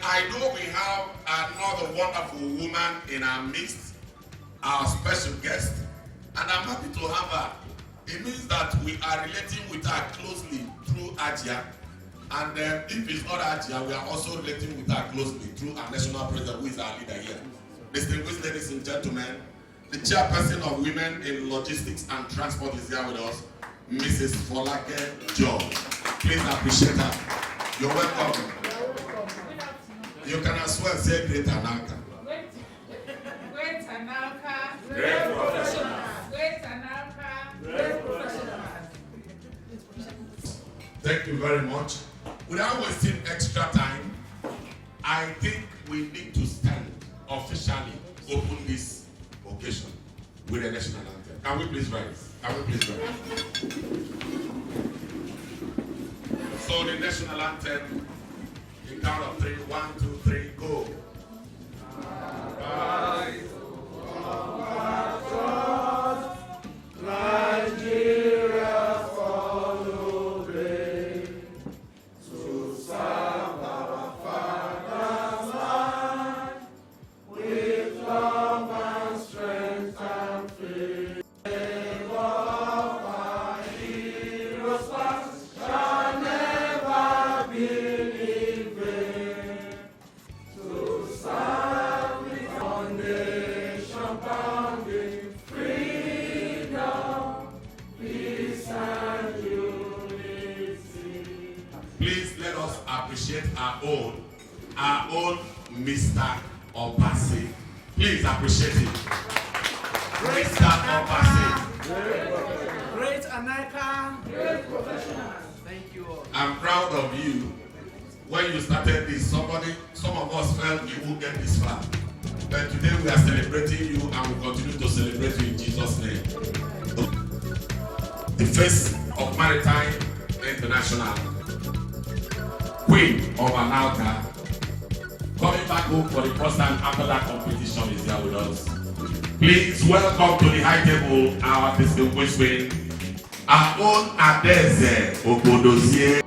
I know we have another wonderful woman in our midst, our special guest, and I'm happy to have her. It means that we are relating with her closely through AJIA, and if it's not AJIA, we are also relating with her closely through our national president, who is our leader here. Distinguished ladies and gentlemen, the chairperson of Women in Logistics and Transport is here with us, Mrs. Folake George. Please appreciate her. You're welcome. You can as well say Great ANLCA. Great ANLCA. Great professionals. Great ANLCA. Great professionals. Thank you very much. Without wasting extra time, I think we need to stand officially open this occasion with the national anthem. Can we please rise? Can we please rise? So the national anthem, the count of 3, 1, 2, 3, go. Rise. Nigeria follow grace to serve our father's land with love and strength and faith. Of our heroes past shall never be in vain. To serve with foundation bounding freedom, peace and unity. Please let us appreciate our own Mr. Obasi. Please appreciate him. Mr. Obasi. Great ANLCA. Great professionals. Thank you all. I'm proud of you. When you started this, some of us felt you won't get this far. But today we are celebrating you and we continue to celebrate you in Jesus' name. The face of Maritime International, Queen of ANLCA, coming back home for the first time after that competition, is here with us. Please welcome to the high table our distinguished queen, our own Adeze Obodozie.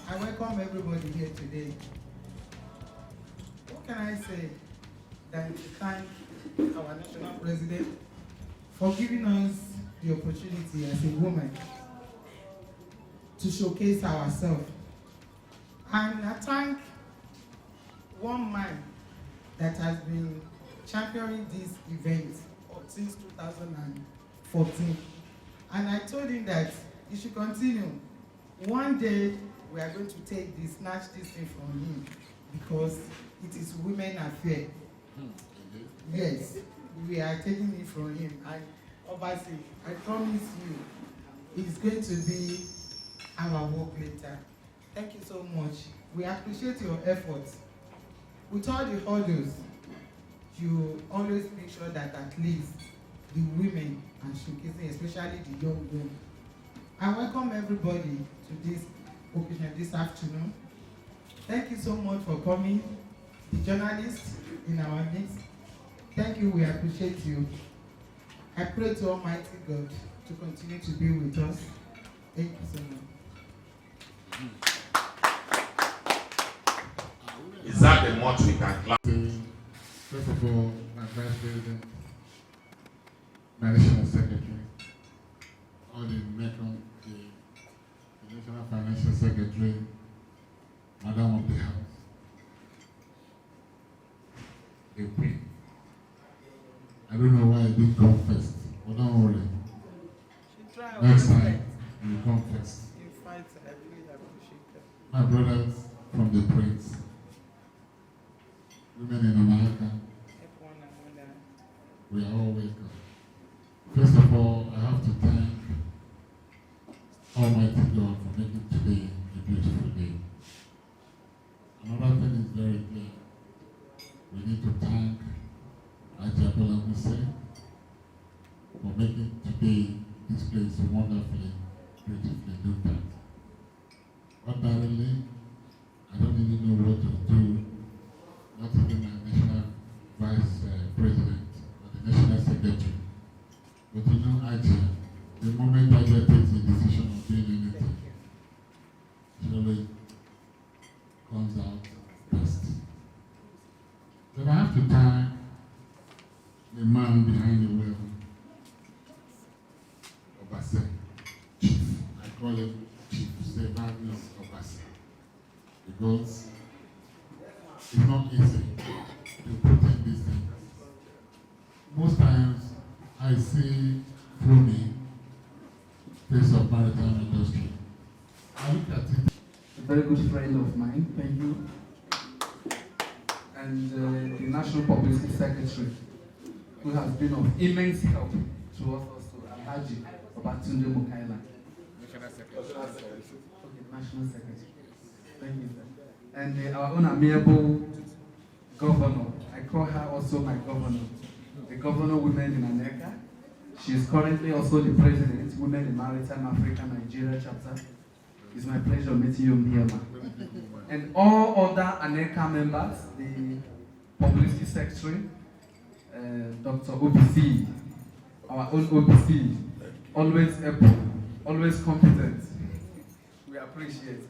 I welcome everybody here today. What can I say than to thank our national president for giving us the opportunity as a woman to showcase ourselves. And I thank one man that has been championing this event since 2014. And I told him that he should continue. One day, we are going to snatch this thing from him because it is women affair. Yes, we are taking it from him. And obviously, I promise you, it's going to be our work later. Thank you so much. We appreciate your efforts. With all the hurdles, you always make sure that at least the women are showcasing, especially the young women. I welcome everybody to this occasion this afternoon. Thank you so much for coming. The journalists in our midst, thank you, we appreciate you. I pray to Almighty God to continue to be with us. Thank you so much. Is that the much we can clap? First of all, my Vice President, my National Secretary, all the NECOM, the National Financial Secretary, Madam of the House, the Queen. I don't know why I didn't come first, but don't worry. Next time, you come first. You fight, I really appreciate that. My brothers from the Prince, women in America, we are all welcome. First of all, I have to thank Almighty God for making today a beautiful day. Another thing is very clear. We need to thank Ajabola Hussein for making today this place wonderfully, beautifully looked at. Ordinarily, I don't even know what to do, not even my National Vice President or the National Secretary. But you know, Aja, the moment Aja takes a decision of doing anything, surely comes out best. Then I have to thank the man behind the wheel, Obase, Chief. I call him Chief Sevanius Obase, because it's not easy to put in these things. Most times I see FOMI, face of maritime industry. I look at it. A very good friend of mine, thank you. And the National Publicity Secretary, who has been of immense help to us also, Alhaji Obatunde Mukaila. National Secretary. Okay, National Secretary. Thank you, sir. And our own amiable governor, I call her also my governor, the governor women in ANLCA. She is currently also the president, Women in Maritime Africa Nigeria chapter. It's my pleasure meeting you here, ma'am. And all other ANLCA members, the publicity secretary, Dr. OBC, our own OBC, always able, always competent. We appreciate it.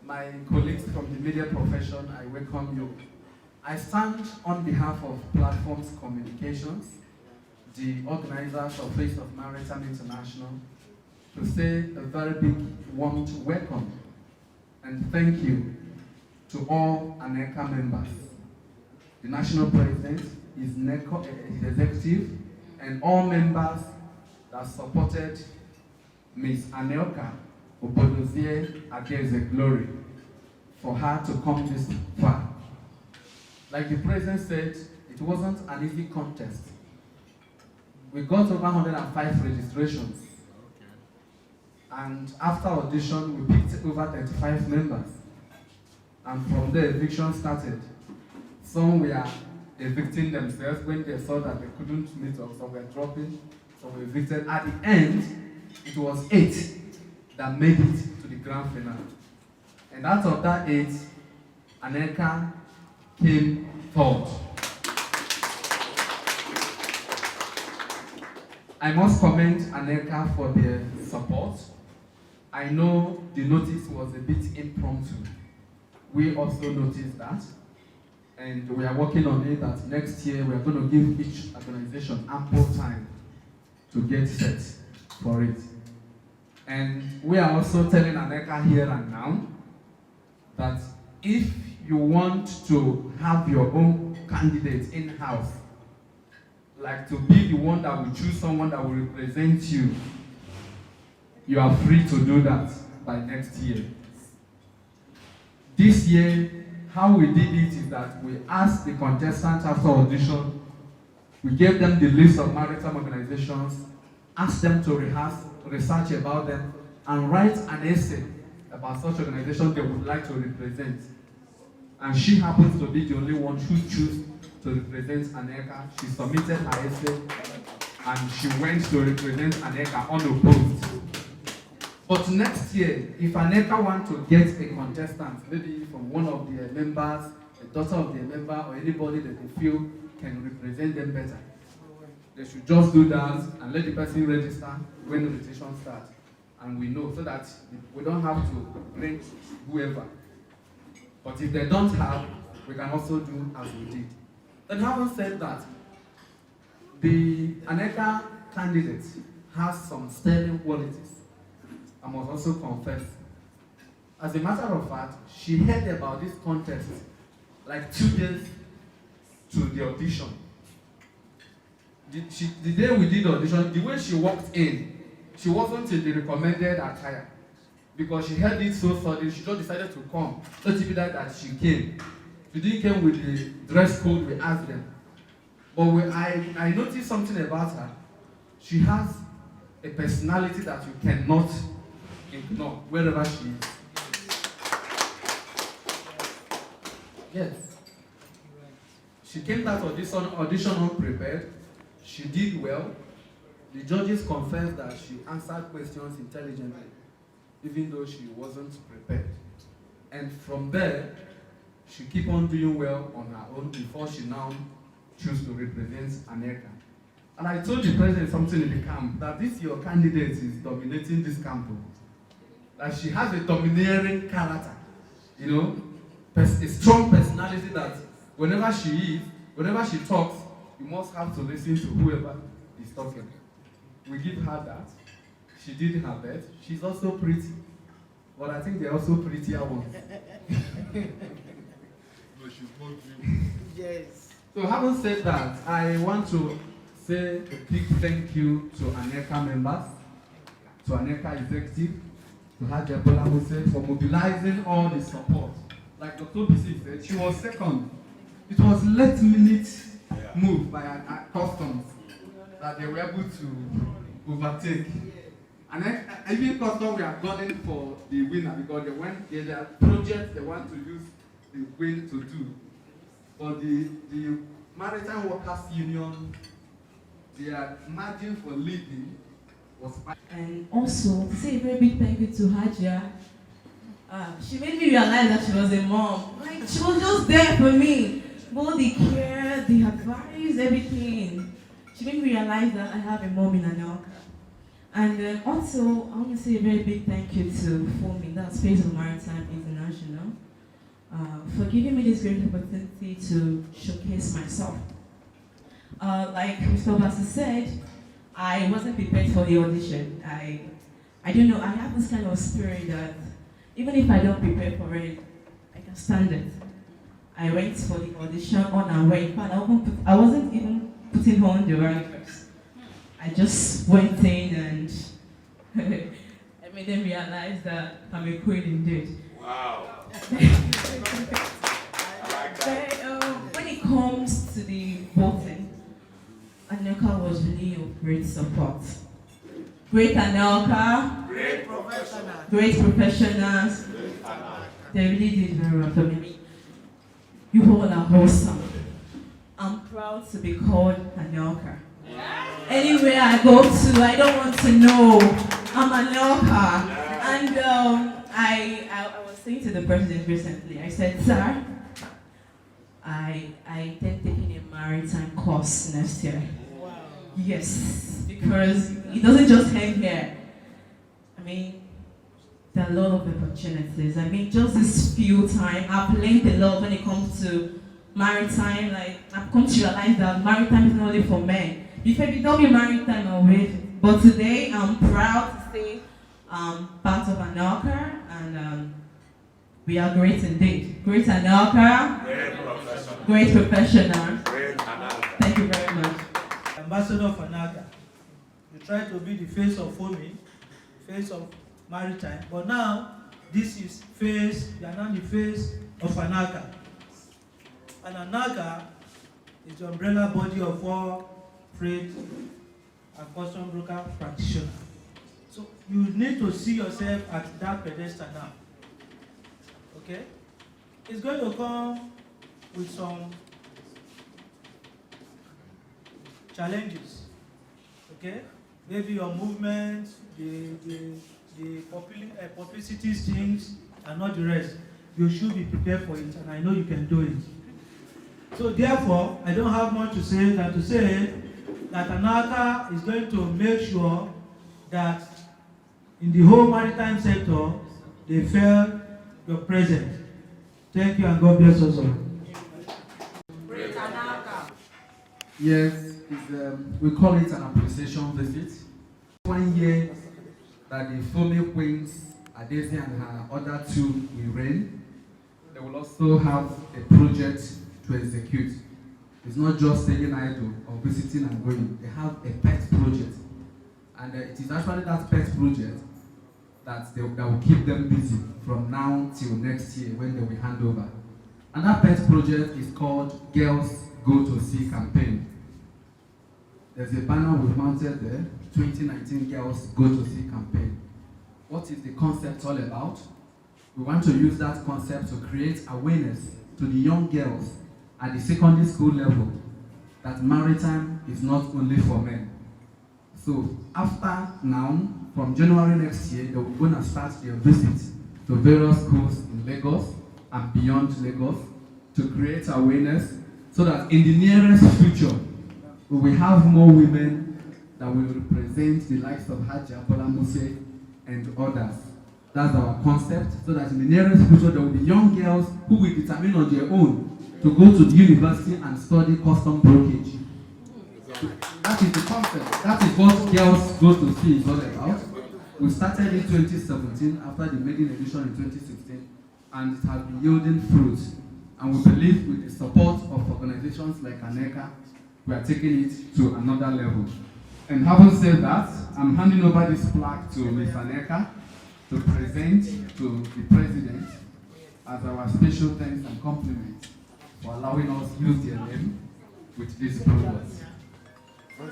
My colleagues from the media profession, I welcome you. I stand on behalf of Platforms Communications, the organizers of Face of Maritime International, to say a very big warm welcome and thank you to all ANLCA members, the national president, his executive, and all members that supported Ms. ANLCA Obodozie Adeze Glory for her to come this far. Like the president said, it wasn't an easy contest. We got over 105 registrations. And after audition, we picked over 35 members. And from there, eviction started. Some were evicting themselves when they saw that they couldn't meet up, some were dropping, some were evicted. At the end, it was 8 that made it to the grand finale. And out of that 8, ANLCA came third. I must commend ANLCA for their support. I know the notice was a bit impromptu. We also noticed that. And we are working on it that next year we are going to give each organization ample time to get set for it. And we are also telling ANLCA here and now that if you want to have your own candidate in-house, like to be the one that will choose someone that will represent you, you are free to do that by next year. This year, how we did it is that we asked the contestants after audition, we gave them the list of maritime organizations, asked them to research about them, and write an essay about such organizations they would like to represent. And she happens to be the only one who chose to represent ANLCA. She submitted her essay, and she went to represent ANLCA unopposed. But next year, if ANLCA want to get a contestant, maybe from one of their members, a daughter of their member, or anybody that they feel can represent them better, they should just do that and let the person register when the registration starts. And we know, so that we don't have to bring whoever. But if they don't have, we can also do as we did. Then having said that, the ANLCA candidate has some sterling qualities. I must also confess. As a matter of fact, she heard about this contest like 2 days to the audition. The day we did the audition, the way she walked in, she wasn't in the recommended attire because she heard it so sudden. She just decided to come. Not even that she came. She didn't come with the dress code we asked them. But I noticed something about her. She has a personality that you cannot ignore wherever she is. Yes. She came that audition unprepared. She did well. The judges confessed that she answered questions intelligently, even though she wasn't prepared. And from there, she kept on doing well on her own before she now chose to represent ANLCA. And I told the president something in the camp, that this your candidate is dominating this camp. That she has a domineering character, you know, a strong personality that whenever she talks, you must have to listen to whoever is talking. We give her that. She did her best. She's also pretty. But I think there are also prettier ones. No, she's not you. Yes. So having said that, I want to say a big thank you to ANLCA members, to ANLCA executive, to Hajj Ebola Hussein for mobilizing all the support. Like Dr. BC said, she was second. It was last minute move by our customs that they were able to overtake. And then, even customs were gunning for the winner because there's a project they want to use the win to do. But the Maritime Workers Union, their margin for leading was. And also, to say a very big thank you to Hajia. She made me realize that she was a mom. Like, she was just there for me. All the care, the advice, everything. She made me realize that I have a mom in ANLCA. And also, I want to say a very big thank you to FOMI, that's Face of Maritime International, for giving me this great opportunity to showcase myself. Like Mr. Obasi said, I wasn't prepared for the audition. I don't know, I have this kind of spirit that even if I don't prepare for it, I can stand it. I went for the audition on and way. In fact, I wasn't even putting on the rankers. I just went in and I made them realize that I'm a queen indeed. Wow. When it comes to the voting, ANLCA was really of great support. Great ANLCA, great professionals. They really did very well for me. You all are awesome. I'm proud to be called ANLCA. Anywhere I go to, I don't want to know. I'm ANLCA. And I was saying to the president recently, I said, sir, I intend taking a maritime course next year. Wow. Yes, because it doesn't just end here. I mean, there are a lot of opportunities. I mean, just this few time, I've learned a lot when it comes to maritime. Like, I've come to realize that maritime is not only for men. If I don't be maritime, I'll wait. But today, I'm proud to say part of ANLCA, and we are great indeed. Great ANLCA, great professional. Thank you very much. Ambassador of ANLCA. You try to be the face of FOMI, face of Maritime, but now this is you are now the face of ANLCA. And ANLCA is the umbrella body of all freight and custom broker practitioners. So you need to see yourself at that pedestal now. Okay? It's going to come with some challenges. Okay? Maybe your movements, the publicity things, and not the rest. You should be prepared for it, and I know you can do it. So therefore, I don't have much to say than to say that ANLCA is going to make sure that in the whole maritime sector, they feel your presence. Thank you, and God bless us all. Great ANLCA. Yes, we call it an appreciation visit. 1 year that the FOMI queens, Adesi and her other two will reign, they will also have a project to execute. It's not just staying idle or visiting and going. They have a pet project. And it is actually that pet project that will keep them busy from now till next year when they will hand over. And that pet project is called Girls Go to Sea campaign. There's a banner we've mounted there, 2019 Girls Go to Sea campaign. What is the concept all about? We want to use that concept to create awareness to the young girls at the secondary school level that maritime is not only for men. So after now, from January next year, they will go and start their visits to various schools in Lagos and beyond Lagos to create awareness so that in the nearest future, we will have more women that will represent the likes of Hajia Bolamuse and others. That's our concept, so that in the nearest future, there will be young girls who will determine on their own to go to the university and study custom brokerage. So that is the concept. That is what Girls Go to Sea is all about. We started in 2017 after the maiden edition in 2016, and it has been yielding fruit. And we believe with the support of organizations like ANLCA, we are taking it to another level. And having said that, I'm handing over this plaque to Ms. ANLCA to present to the President as our special thanks and compliment for allowing us to use their name with this product. On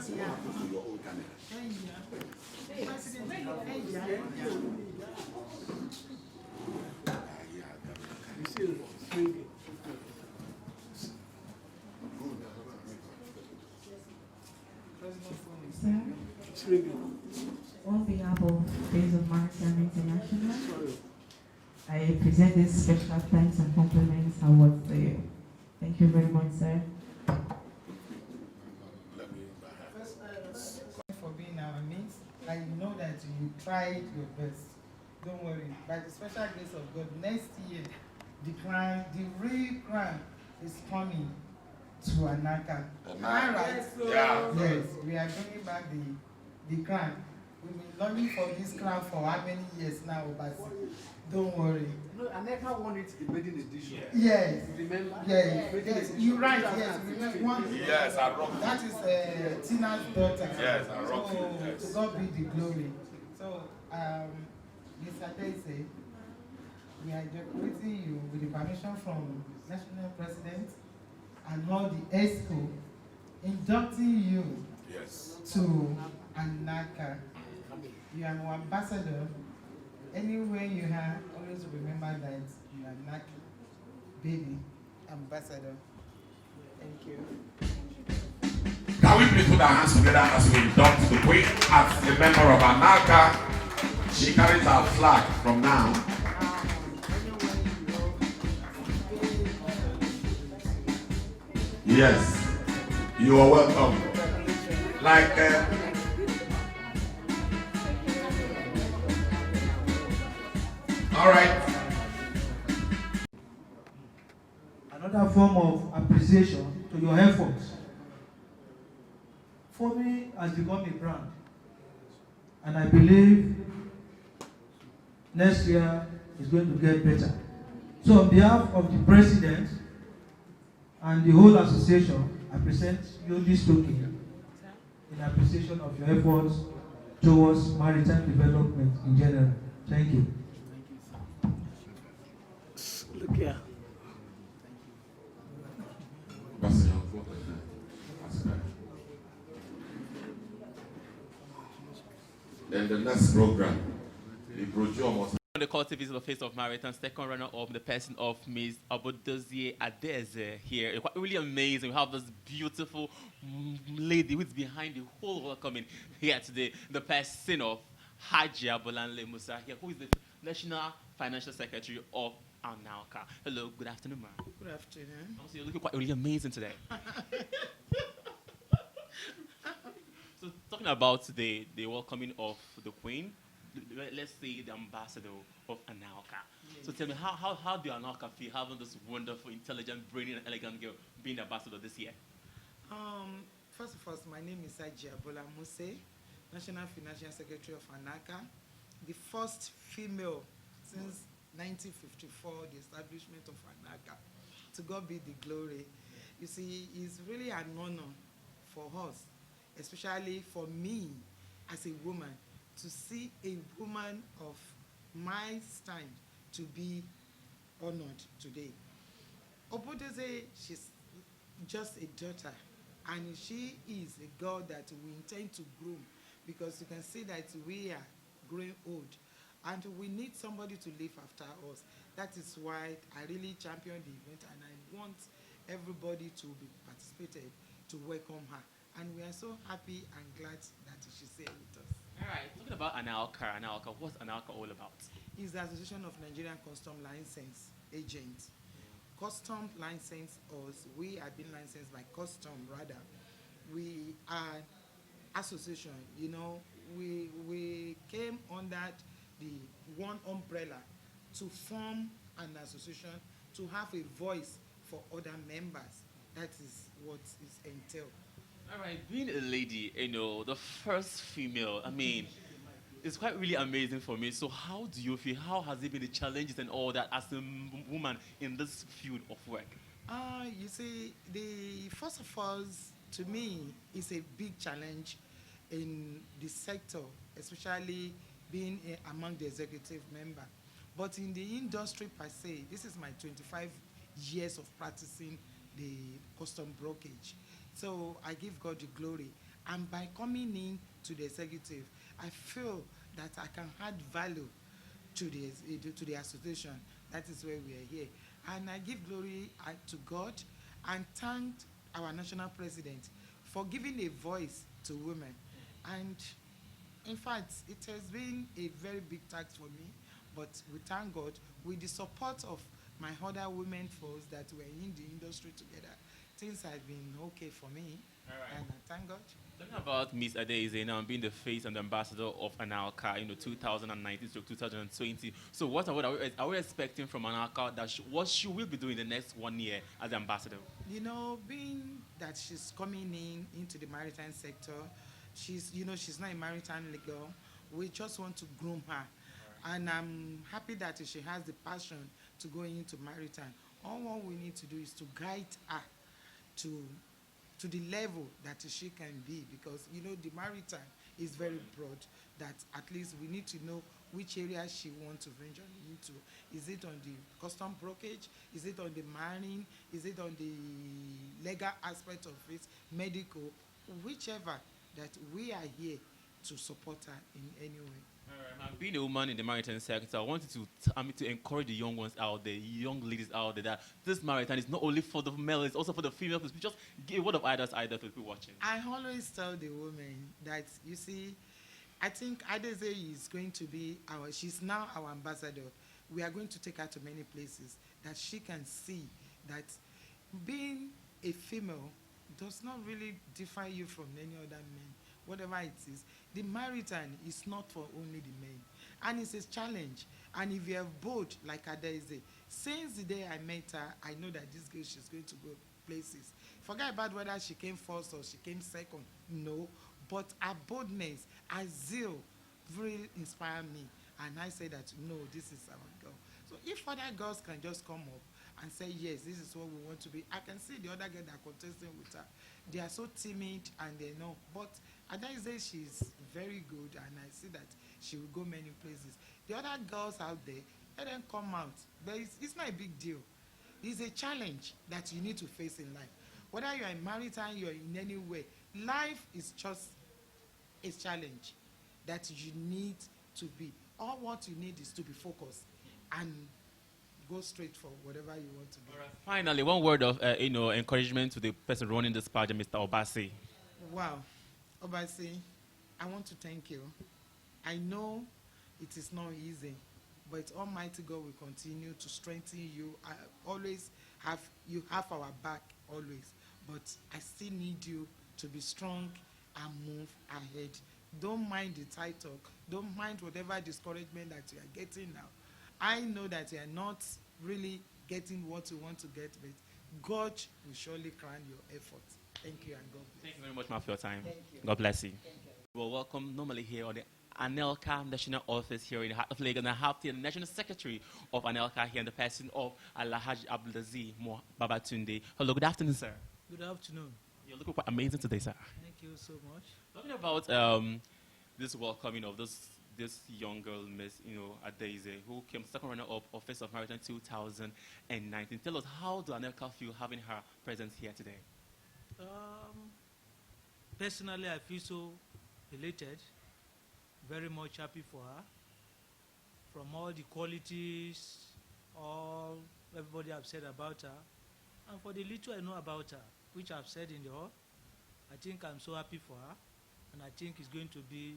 behalf of Days of Maritime International, I present this special thanks and compliments award to you. Thank you very much, sir. For being our midst. I know that you tried your best. Don't worry. By the special grace of God, next year, the real crown is coming to ANLCA. Am I right? Yeah. Yes, we are bringing back the crown. We've been longing for this crown for how many years now, but don't worry. No, ANLCA won it in maiden edition. Yes. Remember? Yes, you're right. Yes, remember one. Yes, I rock. That is Tina's daughter. Yes, I rock So it, yes. to God be the glory. So, Mr. Daisy, we are decorating you with the permission from National President and all the ESCO, inducting you Yes. to ANLCA. You are our ambassador. Anywhere you have, always remember that you are ANLCA baby ambassador. Thank you. Can we please put our hands together as we induct the Queen as a member of ANLCA? She carries our flag from now. Yes, you are welcome. Like all right. Another form of appreciation to your efforts. FOMI has become a brand, and I believe next year is going to get better. So on behalf of the President and the whole association, I present you this token in appreciation of your efforts towards maritime development in general. Thank you. Look here. Then the next program, the brochure must. The cultive is the face of Maritime, second runner-up, the person of Ms. Abodozie Adeze here. Quite really amazing. We have this beautiful lady who is behind the whole welcoming here today. The person of Hajia Bolanle Musa here, who is the National Financial Secretary of ANLCA. Hello, good afternoon, ma'am. Good afternoon. Also, you're looking quite really amazing today. So, talking about the welcoming of the Queen, let's say the ambassador of ANLCA. Yes. So tell me, how do ANLCA feel having this wonderful, intelligent, brilliant, and elegant girl being the ambassador this year? my name is Ajiabola Muse, National Financial Secretary of ANLCA, the first female since 1954, the establishment of ANLCA. To God be the glory. You see, it's really an honor for us, especially for me as a woman, to see a woman of my stand to be honored today. Obodozie, she's just a daughter, and she is a girl that we intend to groom, because you can see that we are growing old, and we need somebody to live after us. That is why I really champion the event, and I want everybody to be participated to welcome her. And we are so happy and glad that she's here with us. All right, talking about ANLCA, what's ANLCA all about? It's the Association of Nigerian Custom License Agents. Custom license us, we have been licensed by custom rather. We are association, you know, we came under the one umbrella to form an association to have a voice for other members. That is what is entailed. All right, being a lady, you know, the first female, I mean, it's quite really amazing for me. So how do you feel? How has it been, the challenges and all that as a woman in this field of work? You see, the first of all, to me, is a big challenge in the sector, especially being among the executive member. But in the industry per se, this is my 25 years of practicing the custom brokerage. So I give God the glory. And by coming in to the executive, I feel that I can add value to the association. That is where we are here. And I give glory to God and thank our national president for giving a voice to women. And in fact, it has been a very big task for me, but we thank God with the support of my other women folks that were in the industry together. Things have been okay for me. All right. And I thank God. Talking about Miss Adeze now being the face and the ambassador of ANLCA, 2019 to 2020. So what are we expecting from ANLCA? What she will be doing the next 1 year as ambassador? You know, being that she's coming into the maritime sector, she's not a maritime girl. We just want to groom her. Right. And I'm happy that she has the passion to go into maritime. All what we need to do is to guide her to the level that she can be, because the maritime is very broad, that at least we need to know which area she wants to venture into. Is it on the custom brokerage? Is it on the marine? Is it on the legal aspect of it, medical? Whichever, that we are here to support her in any way. Now, being a woman in the maritime sector, I wanted to encourage the young ones out there, young ladies out there, that this maritime is not only for the male, it's also for the female. Just give a word of either to people watching. I always tell the women that, you see, I think Adeze is going to be she's now our ambassador. We are going to take her to many places that she can see that being a female does not really differ you from any other man. Whatever it is, the maritime is not for only the men. And it's a challenge. And if you have both, like Adeze, since the day I met her, I know that this girl, she's going to go places. Forget about whether she came first or she came second. No. But her boldness, her zeal really inspired me. And I say that, no, this is our girl. So if other girls can just come up and say, yes, this is what we want to be, I can see the other girl that are contesting with her. They are so timid and they know. But Adeze, she's very good, and I see that she will go many places. The other girls out there, let them come out. But it's not a big deal. It's a challenge that you need to face in life. Whether you're in maritime, you're in any way, life is just a challenge that you need to be. All what you need is to be focused and go straight for whatever you want to do. Right. Finally, one word of encouragement to the person running this pageant, Mr. Obasi. Wow. Obasi, I want to thank you. I know it is not easy, but Almighty God will continue to strengthen you. I always have our back always, but I still need you to be strong and move ahead. Don't mind the title. Don't mind whatever discouragement that you are getting now. I know that you are not really getting what you want to get, but God will surely crown your effort. Thank you and God bless. Thank you very much, ma'am, for your time. Thank you. God bless you. Thank you. Well, welcome normally here on the ANLCA National Office here in the heart of Lagos. And I have the National Secretary of ANLCA here in the person of Alhaji Abdulaziz Babatunde. Hello, good afternoon, sir. Good afternoon. You're looking quite amazing today, sir. Thank you so much. Talking about this welcoming of this young girl, Miss Adeze, who came second runner-up of Face of Maritime 2019. Tell us, how do ANLCA feel having her present here today? Personally, I feel so elated, very much happy for her. From all the qualities, all everybody have said about her, and for the little I know about her, which I've said in the hall, I think I'm so happy for her, and I think it's going to be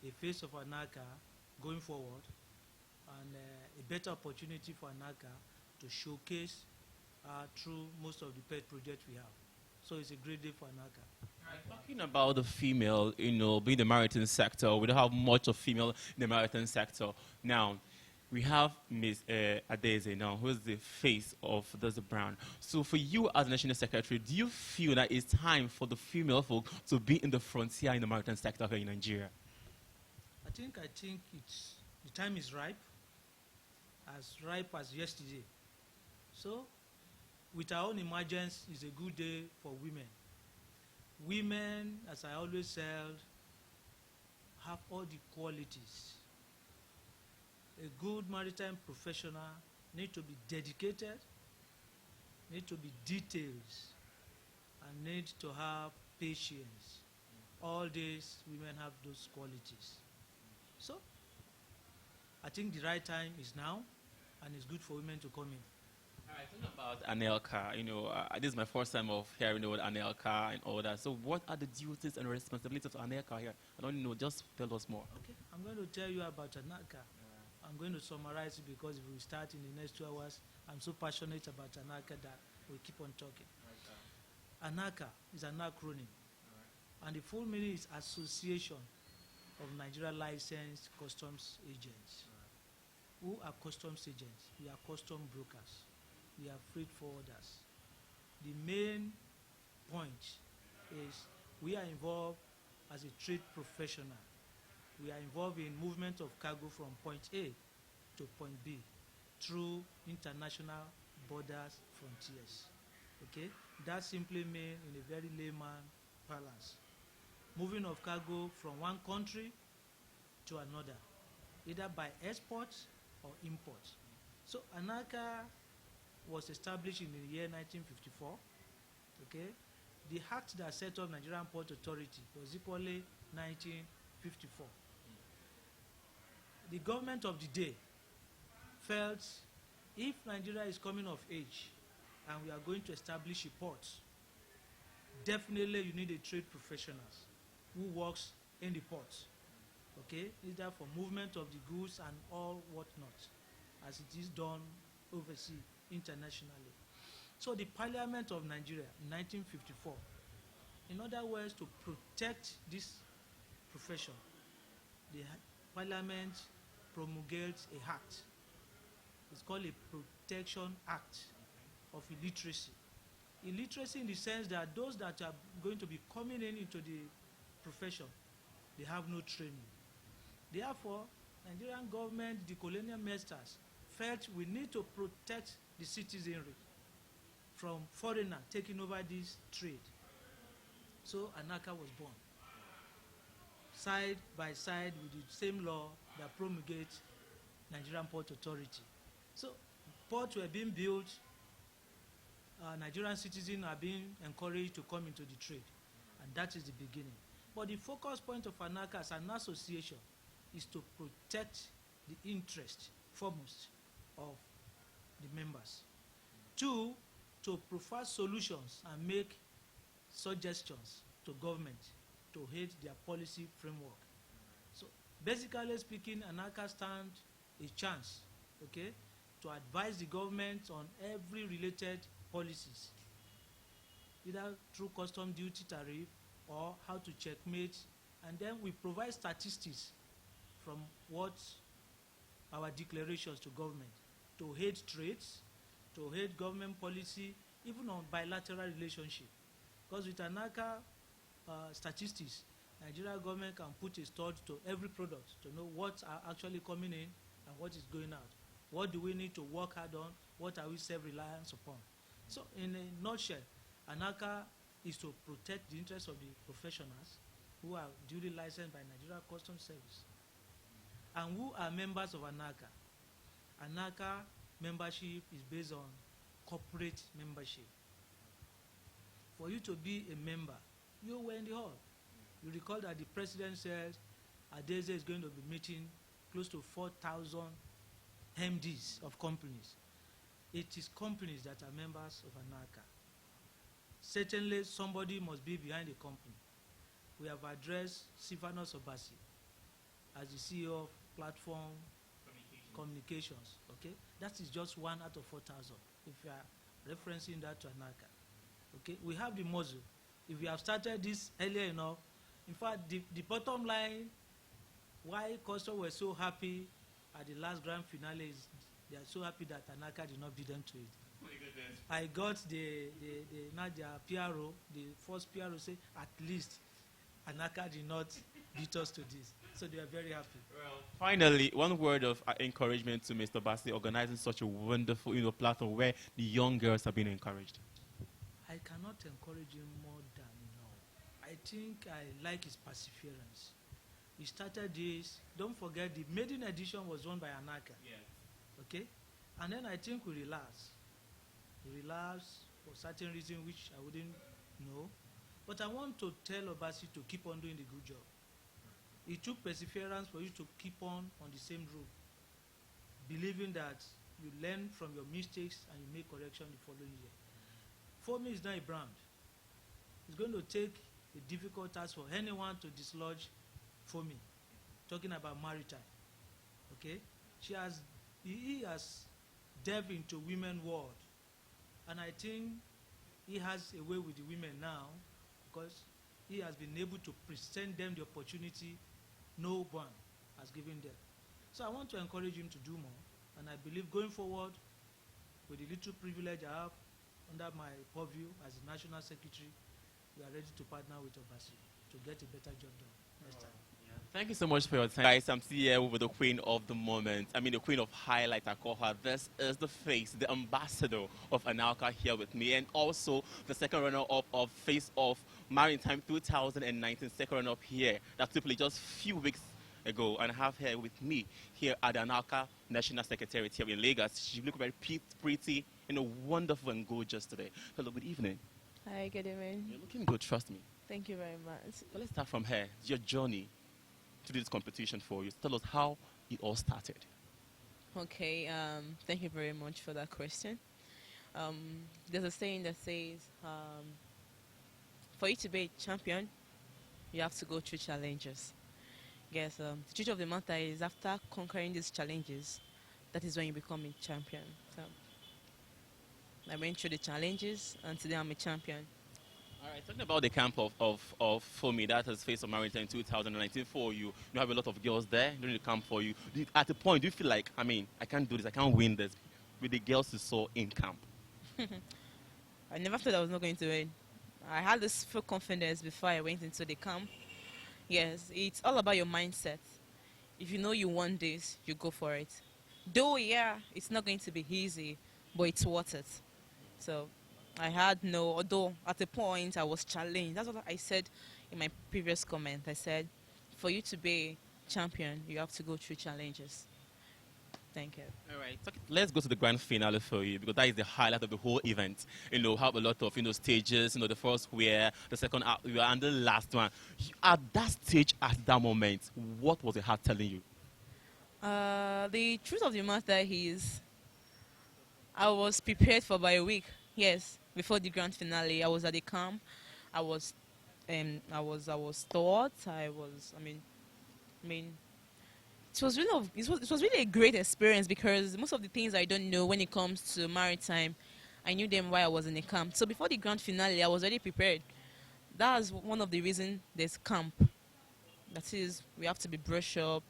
a face of ANLCA going forward, and a better opportunity for ANLCA to showcase through most of the pet projects we have. So it's a great day for ANLCA. Talking about the female, being the maritime sector, we don't have much of female in the maritime sector. Now, we have Ms. Adeze now, who is the face of this brand. So for you as National Secretary, do you feel that it's time for the female folk to be in the frontier in the maritime sector here in Nigeria? I think the time is ripe as yesterday. So, with our own emergence, is a good day for women. Women, as I always said, have all the qualities. A good maritime professional need to be dedicated, need to be detailed, and need to have patience. All these women have those qualities. So, I think the right time is now, and it's good for women to come in. All right, talking about ANLCA, this is my first time of hearing about ANLCA and all that. So what are the duties and responsibilities of ANLCA here? I don't know, just tell us more. Okay, I'm going to tell you about ANLCA. I'm going to summarize it because if we start in the next 2 hours, I'm so passionate about ANLCA that we'll keep on talking. ANLCA is an acronym, and the full meaning is Association of Nigeria Licensed Customs Agents. Who are customs agents? We are custom brokers. We are freight forwarders. The main point is we are involved as a trade professional. We are involved in movement of cargo from point A to point B through international borders frontiers. Okay? That simply means, in a very layman parlance, moving of cargo from one country to another, either by export or import. So ANLCA was established in the year 1954. Okay? The act that set up Nigerian Port Authority was equally 1954. The government of the day felt if Nigeria is coming of age and we are going to establish a port, definitely you need a trade professionals who works in the port. Okay, either for movement of the goods and all whatnot, as it is done overseas internationally. So the Parliament of Nigeria in 1954, in other words, to protect this profession, the Parliament promulgates a act. It's called a Protection Act of Illiteracy. Illiteracy in the sense that those that are going to be coming into the profession, they have no training. Therefore, Nigerian government, the colonial masters, felt we need to protect the citizenry from foreigners taking over this trade. So ANLCA was born, side by side with the same law that promulgates Nigerian Port Authority. So ports were being built, Nigerian citizens are being encouraged to come into the trade, and that is the beginning. But the focus point of ANLCA as an association is to protect the interest, foremost, of the members. Two, to provide solutions and make suggestions to government to aid their policy framework. So basically speaking, ANLCA stands a chance, okay, to advise the government on every related policies, either through custom duty tariff or how to checkmate, and then we provide statistics from what our declarations to government to aid trades, to aid government policy, even on bilateral relationship. Because with ANLCA statistics, Nigeria government can put a stud to every product to know what are actually coming in and what is going out. What do we need to work hard on? What are we self-reliant upon? So in a nutshell, ANLCA is to protect the interests of the professionals who are duly licensed by Nigeria Customs Service and who are members of ANLCA. ANLCA membership is based on corporate membership. For you to be a member, you were in the hall. You recall that the president said Adeze is going to be meeting close to 4,000 MDs of companies. It is companies that are members of ANLCA. Certainly, somebody must be behind the company. We have addressed Sifanos Obasi as the CEO of Platform Communications. Okay, that is just 1 out of 4,000. If you are referencing that to ANLCA, okay, we have the muscle. If we have started this earlier enough, in fact, the bottom line, why Custom were so happy at the last grand finale is they are so happy that ANLCA did not beat them to it. I got the PRO, the first PRO say at least ANLCA did not beat us to this. So they are very happy. Well, finally, one word of encouragement to Mr. Bassi organizing such a wonderful platform where the young girls are being encouraged. I cannot encourage him more than I think I like his perseverance. He started this. Don't forget the maiden edition was won by ANLCA. Yes. Okay? And then I think we relapsed. We relapsed for certain reasons which I wouldn't know. But I want to tell Obasi to keep on doing the good job. It took perseverance for you to keep on the same route, believing that you learn from your mistakes and you make correction the following year. FOMI is not a brand. It's going to take a difficult task for anyone to dislodge FOMI. Talking about Maritime. Okay? He has delved into women world. And I think he has a way with the women now because he has been able to present them the opportunity no one has given them. So I want to encourage him to do more. And I believe going forward, with the little privilege I have under my purview as the National Secretary, we are ready to partner with Obasi to get a better job done next time. Yeah. Thank you so much for your time. Guys, I'm here with the queen of the moment. I mean, the queen of highlight, I call her. This is the face, the ambassador of ANLCA here with me, and also the second runner-up of Face of Maritime 2019, second runner-up here. That's simply just a few weeks ago, and I have her with me here at the ANLCA National Secretariat here in Lagos. She looks very pretty, wonderful and gorgeous today. Hello, good evening. Hi, good evening. You're looking good, trust me. Thank you very much. So let's start from here. Your journey to this competition for you. Tell us how it all started. Okay, thank you very much for that question. There's a saying that says, for you to be a champion, you have to go through challenges. Yes, the truth of the matter is after conquering these challenges, that is when you become a champion. So, I went through the challenges and today I'm a champion. All right, talking about the camp of FOMI, that is Face of Maritime 2019 for you. You have a lot of girls there during the camp for you. At the point, do you feel like, I can't do this, I can't win this with the girls you saw in camp? I never thought I was not going to win. I had this full confidence before I went into the camp. Yes, it's all about your mindset. If you know you want this, you go for it. Though, yeah, it's not going to be easy, but it's worth it. So I had although at a point I was challenged. That's what I said in my previous comment. I said, for you to be a champion, you have to go through challenges. Thank you. All right, let's go to the grand finale for you because that is the highlight of the whole event. Have a lot of stages. The first where, the second and the last one. At that stage, at that moment, what was your heart telling you? The truth of the matter is, I was prepared for about a week. Yes, before the grand finale, I was at the camp. I was taught. It was really a great experience because most of the things I don't know when it comes to maritime, I knew them while I was in the camp. So before the grand finale, I was already prepared. That's one of the reasons there's camp. That is, we have to be brushed up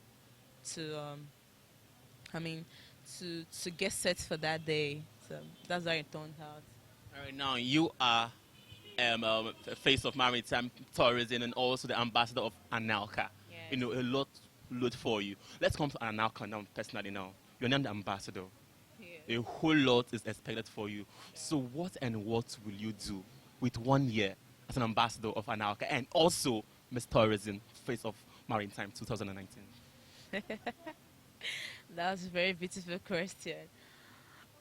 to get set for that day. So that's how it turned out. All right, now you are face of maritime tourism and also the ambassador of ANLCA. Yes. You know, a lot for you. Let's come to ANLCA now, personally now. You're named the ambassador. Yeah. A whole lot is expected for you. So what and what will you do with 1 year as an ambassador of ANLCA and also Miss Tourism, face of Maritime 2019? That's a very beautiful question.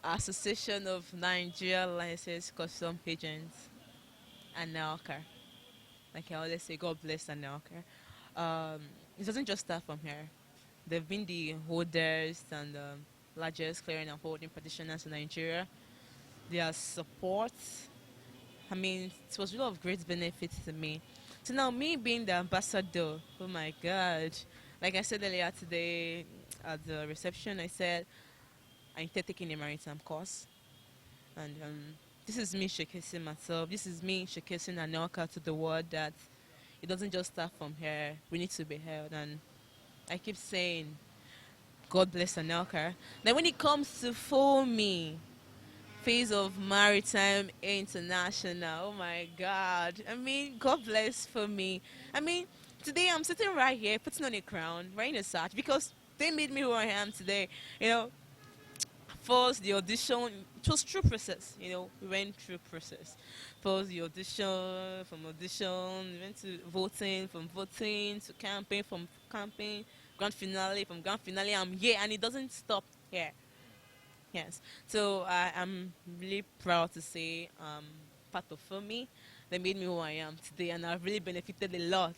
Association of Nigeria Licensed Custom Agents, ANLCA. Like I always say, God bless ANLCA. It doesn't just start from here. They've been the holders and largest clearing and forwarding practitioners in Nigeria. Their support, I mean, it was really of great benefit to me. So now me being the ambassador, oh my God. Like I said earlier today at the reception, I said I'm taking a maritime course. And this is me showcasing myself. This is me showcasing ANLCA to the world that it doesn't just start from here. We need to be held. And I keep saying, God bless ANLCA. Then when it comes to FOMI, Phase of Maritime International, oh my God. I mean, God bless FOMI. I mean, today I'm sitting right here, putting on a crown, wearing a sash, because they made me who I am today. You know, first the audition, it was through process, you know, we went through process. First the audition, from audition, we went to voting, from voting to campaign, from campaign, grand finale, from grand finale, I'm here, and it doesn't stop here. Yes, so I'm really proud to say part of FOMI. They made me who I am today, and I've really benefited a lot.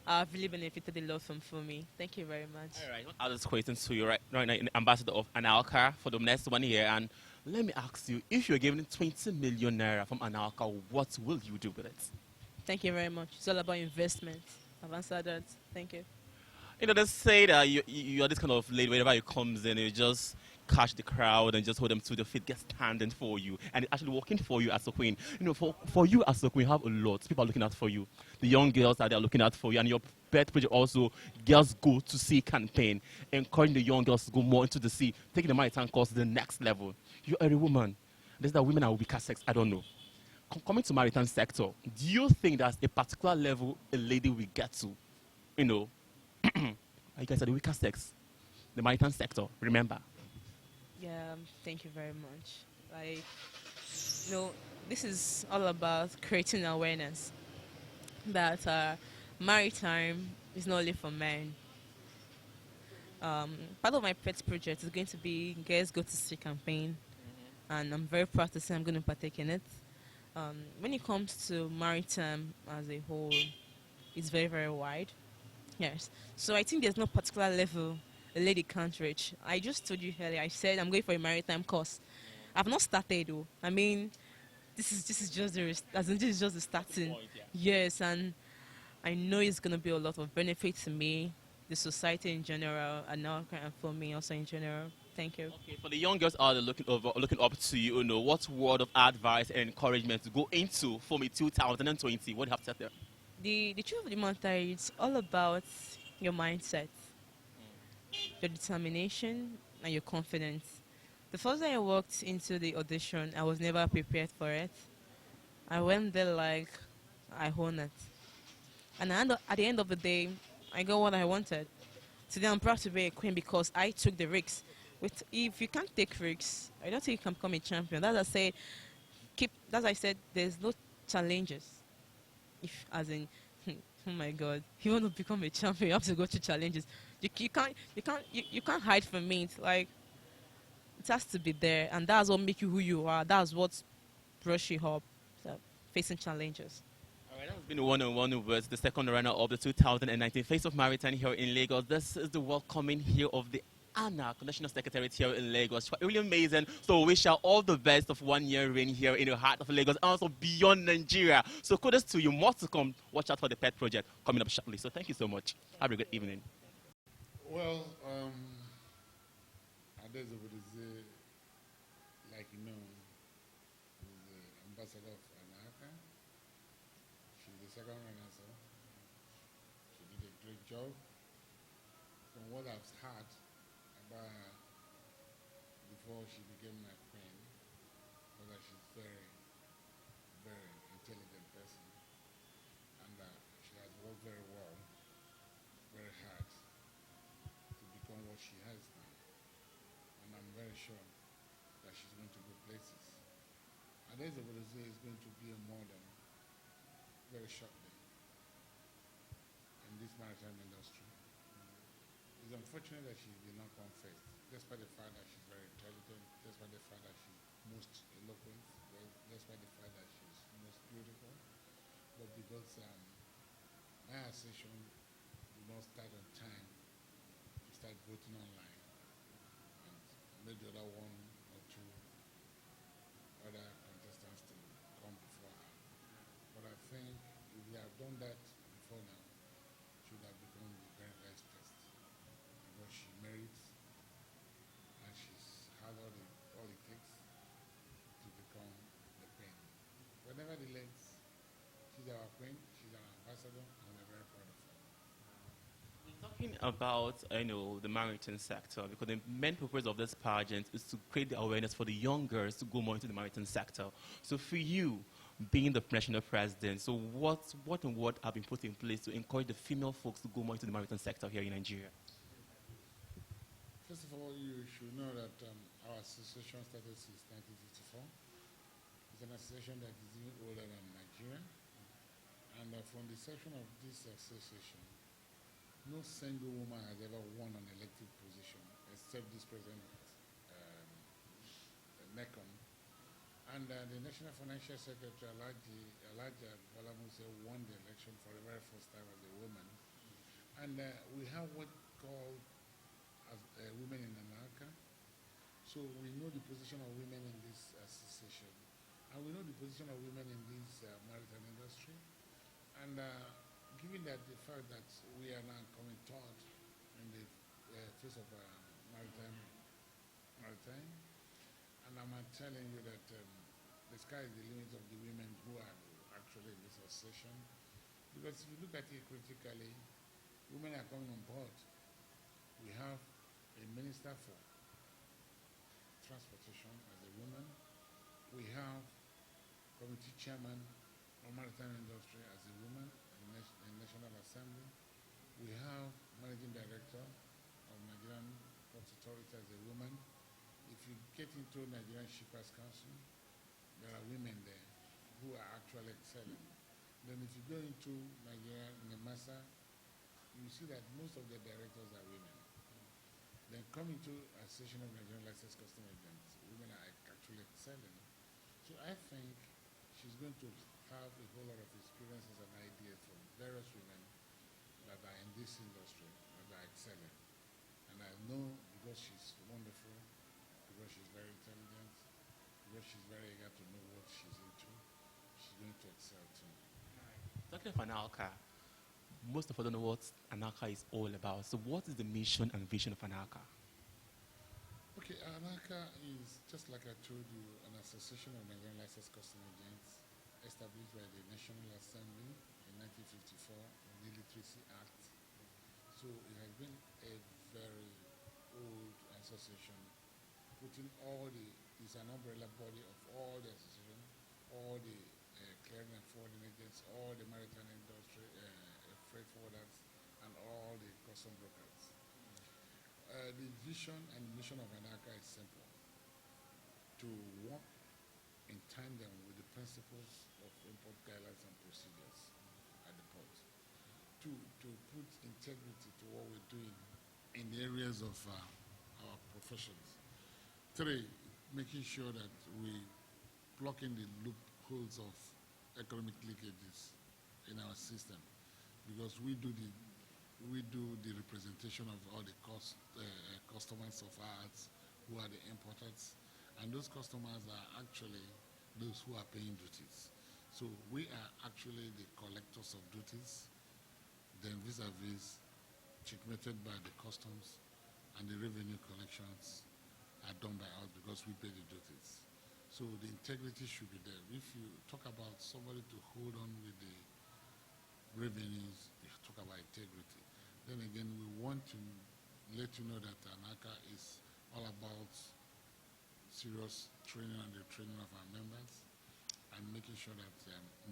I've really benefited a lot from FOMI. Thank you very much. All right, I'll just question to you right now, ambassador of ANLCA for the next 1 year. And let me ask you, if you're given 20 million naira from ANLCA, what will you do with it? Thank you very much. It's all about investment. I've answered that. Thank you. You know, they say that you're this kind of lady, whenever you comes in, you just catch the crowd and just hold them to the feet, get standing for you, and it's actually working for you as a queen. You know, for you as a queen, you have a lot. People are looking out for you. The young girls are there looking out for you, and your pet project also, Girls Go to Sea campaign, encouraging the young girls to go more into the sea, taking the maritime course to the next level. You're a woman. There's that women are weaker sex, I don't know. Coming to maritime sector, do you think there's a particular level a lady will get to? You know, you guys are the weaker sex, the maritime sector, remember. Yeah, thank you very much. Like, you know, this is all about creating awareness that maritime is not only for men. Part of my pet project is going to be Girls Go to Sea campaign, and I'm very proud to say I'm going to partake in it. When it comes to maritime as a whole, it's very, very wide. Yes. So I think there's no particular level a lady can't reach. I just told you earlier, I said I'm going for a maritime course. I've not started though. I mean, this is just the starting. Yes, and I know it's going to be a lot of benefit to me, the society in general, and now and for me also in general. Thank you. Okay, for the young girls out there looking up to you, know, what word of advice and encouragement to go into FOMI 2020? What do you have to say there? The truth of the matter is it's all about your mindset, your determination, and your confidence. The first day I walked into the audition, I was never prepared for it. I went there like I own it. And at the end of the day, I got what I wanted. Today I'm proud to be a queen because I took the risks. If you can't take risks, I don't think you can become a champion. As I said, there's no challenges. As in, oh my God, if you want to become a champion, you have to go through challenges. You can't hide from it. Like, it has to be there, and that's what makes you who you are. That's what brush you up, so, facing challenges. All right, that's been one-on-one with the second runner of the 2019 Face of Maritime here in Lagos. This is the welcoming here of the ANLCA National Secretariat here in Lagos. Really amazing. So we wish her all the best of 1 year reign here in the heart of Lagos and also beyond Nigeria. So kudos to you. More to come. Watch out for the pet project coming up shortly. So thank you so much. Have a good evening. Well, there's like you know, is the ambassador of ANLCA. She's the second runner, so she did a great job. From what I've heard about her before she became my queen, was that she's very, very intelligent. what she has now. And I'm very sure that she's going to go places. Adeze Obodozie is going to be a model very shortly in this maritime industry. It's unfortunate that she did not come first, despite the fact that she's very intelligent, despite the fact that she's most eloquent, despite the fact that she's most beautiful. But because my association did not start on time, we start voting online and made the other one or two other contestants to come before her. But I think if we have done that before now, she would have become the very best first. Because she merits and she's had all it takes to become the queen. But nevertheless, she's our queen, she's our ambassador, and we're very proud of her. Talking about, the maritime sector, because the main purpose of this pageant is to create the awareness for the young girls to go more into the maritime sector. So for you, being the national president, so what have been put in place to encourage the female folks to go more into the maritime sector here in Nigeria? First of all, you should know that our association started since 1954. It's an association that is even older than Nigeria. And from the section of this association, no single woman has ever won an elected position except this present NECON. And the National Financial Secretary, Elijah Balamuse, won the election for the very first time as a woman. And we have what called as women in ANLCA. So we know the position of women in this association. And we know the position of women in this maritime industry. And given that the fact that we are now coming third in the face of maritime, and I'm telling you that the sky is the limit of the women who are actually in this association. Because if you look at it critically, women are coming on board. We have a minister for transportation as a woman. We have committee chairman of maritime industry as a woman in National Assembly. We have managing director of Nigerian Port Authority as a woman. If you get into Nigerian Shippers Council, there are women there who are actually excelling. Then if you go into Nigeria, NEMASA, you see that most of the directors are women. Then come into Association of Nigerian Licensed Custom Agents, women are actually excelling. So I think she's going to have a whole lot of experiences and ideas from various women that are in this industry, that are excelling. And I know because she's wonderful, because she's very intelligent, because she's very eager to know what she's into, she's going to excel too. Talking of ANLCA, most of us don't know what ANLCA is all about. So what is the mission and vision of ANLCA? Okay, ANLCA is, just like I told you, an association of Nigerian licensed custom agents established by the National Assembly in 1954 in the Literacy Act. So it has been a very old association, putting it's an umbrella body of all the association, all the clearing and forwarding agents, all the maritime industry, freight forwarders, and all the custom brokers. The vision and mission of ANLCA is simple: to work in tandem with the principles of import guidelines and procedures at the port, to put integrity to what we're doing in the areas of our professions. 3, making sure that we plug in the loopholes of economic leakages in our system, because we do the representation of all the customers of ours who are the importers, and those customers are actually those who are paying duties. So we are actually the collectors of duties, then vis-a-vis checkmated by the customs, and the revenue collections are done by us because we pay the duties. So the integrity should be there. If you talk about somebody to hold on with the revenues, you talk about integrity. Then again, we want to let you know that ANLCA is all about serious training and the training of our members, and making sure that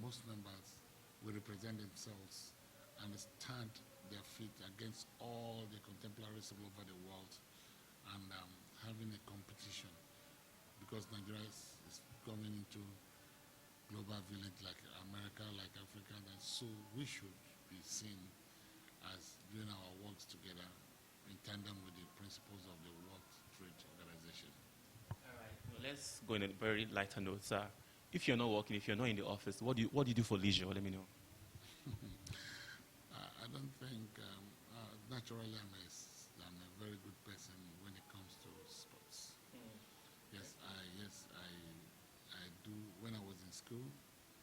most members will represent themselves, understand their compete against all the contemporaries all over the world and having a competition because Nigeria is coming into global village like America, like Africa, and so we should be seen as doing our works together in tandem with the principles of the World Trade Organization. All right. Well, let's go in a very lighter note, sir. If you're not working, if you're not in the office, what do you do for leisure? Let me know. I don't think, naturally I'm a very good person when it comes to sports. Yes, I do. When I was in school,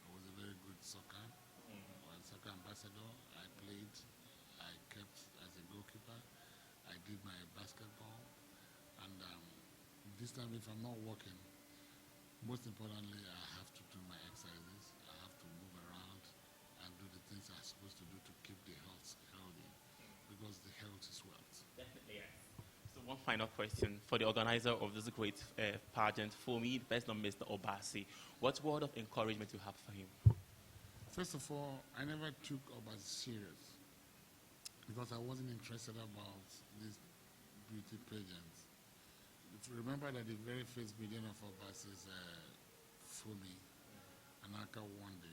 I was a very good soccer. I was a soccer ambassador. I played. I kept as a goalkeeper. I did my basketball. And this time, if I'm not working, most importantly, I have to do my exercises. I have to move around and do the things I'm supposed to do to keep the health healthy, because the health is wealth. Definitely, yes. So one final question for the organizer of this great pageant, FOMI, the person of Mr. Obasi. What word of encouragement you have for him? First of all, I never took Obasi serious because I wasn't interested about these beauty pageants. Remember that the very first meeting of Obasi's FOMI, ANLCA won the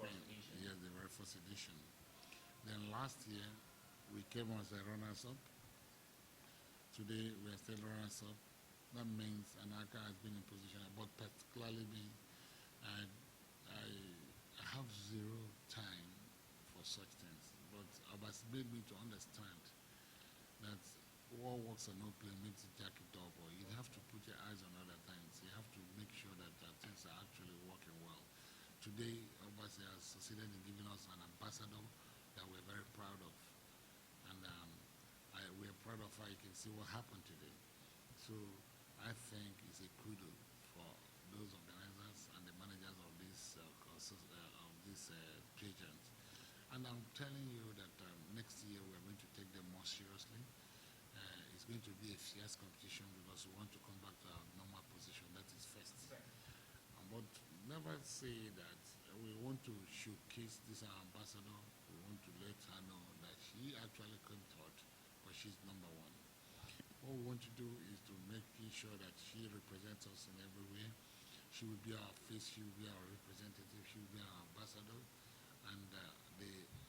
very first edition. Then last year, we came as a runners-up. Today, we are still runners-up. That means ANLCA has been in position, but particularly me, I have zero time for such things. But Obasi made me to understand that all works and no play makes it jack it up, or you have to put your eyes on other things. You have to make sure that things are actually working well. Today, Obasi has succeeded in giving us an ambassador that we're very proud of. And we're proud of how you can see what happened today. So I think it's a kudos for those organizers and the managers of this pageant. And I'm telling you that next year we're going to take them more seriously. It's going to be a fierce competition because we want to come back to our normal position. That is first. But never say that we want to showcase this our ambassador. We want to let her know that she actually came third, but she's number one. What we want to do is to make sure that she represents us in every way. She will be our face, she will be our representative, she will be our ambassador, and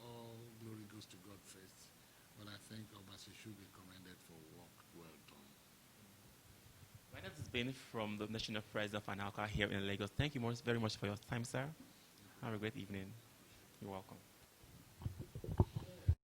all glory goes to God first. But I think Obasi should be commended for work well done. Right, that's been from the National President of ANLCA here in Lagos. Thank you very much for your time, sir. Have a great evening. You're welcome.